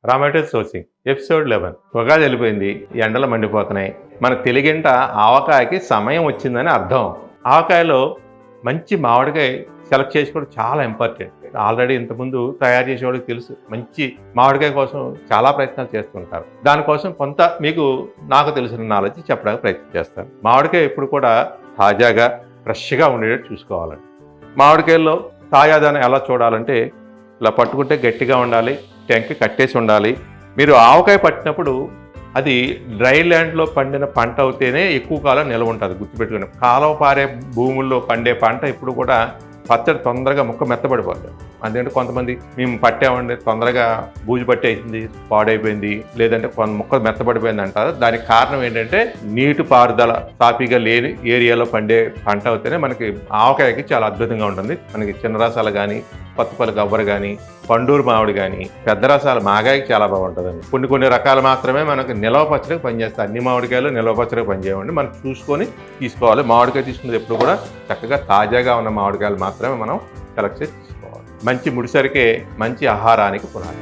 రామాటో sourcing episode 11. Ugadi వెళ్ళిపోయింది, ఎండలు మండిపోతున్నాయి. మన తెలుగింట ఆవకాయకి సమయం వచ్చిందని అర్థం. ఆవకాయలో మంచి మామిడికాయ సెలెక్ట్ చేసుకోవడం చాలా ఇంపార్టెంట్. ఆల్రెడీ ఇంతకుముందు తయారు చేసేవాళ్ళకి తెలుసు, మంచి మామిడికాయ కోసం చాలా ప్రయత్నాలు చేస్తుంటారు. దానికోసం కొంత మీకు నాకు తెలిసిన నాలెడ్జ్ చెప్పడానికి ప్రయత్నం చేస్తాను. మామిడికాయ ఎప్పుడు కూడా తాజాగా ఫ్రెష్గా ఉండేటట్టు చూసుకోవాలండి. మామిడికాయల్లో తాజాదనం ఎలా చూడాలంటే ఇలా పట్టుకుంటే గట్టిగా ఉండాలి, టెంక కట్టేసి ఉండాలి. మీరు ఆవకాయ పట్టినప్పుడు అది డ్రై ల్యాండ్లో పండిన పంట అవుతేనే ఎక్కువ కాలం నిల్వ ఉంటుంది. గుర్తుపెట్టుకుని కాలువ పారే భూముల్లో పండే పంట ఇప్పుడు కూడా పచ్చడి తొందరగా ముక్క మెత్తబడిపోతుంది. అందుకంటే కొంతమంది మేము పట్టామండి తొందరగా బూజు పట్టేసింది, పాడైపోయింది, లేదంటే ముక్క మెత్తబడిపోయింది అంటారు. దానికి కారణం ఏంటంటే నీటి పారుదల సాఫీగా లేని ఏరియాలో పండే పంట అవుతేనే మనకి ఆవకాయకి చాలా అద్భుతంగా ఉంటుంది. మనకి చిన్న రసాలు కానీ, కొత్తపల్లి గబ్బరు కానీ, పండూరు మామిడి కానీ, పెద్ద రసాలు మాగాయకి చాలా బాగుంటుందండి. కొన్ని రకాలు మాత్రమే మనకి నిల్వ పచ్చడికి పనిచేస్తాయి. అన్ని మామిడికాయలు నిల్వ పచ్చడికి పనిచేయమండి. మనం చూసుకొని తీసుకోవాలి. మామిడికాయ తీసుకున్నది ఎప్పుడు కూడా చక్కగా తాజాగా ఉన్న మామిడికాయలు మాత్రమే మనం సెలెక్ట్ చేసి తీసుకోవాలి. మంచి ముడిసరికే మంచి ఆహారానికి పునాది.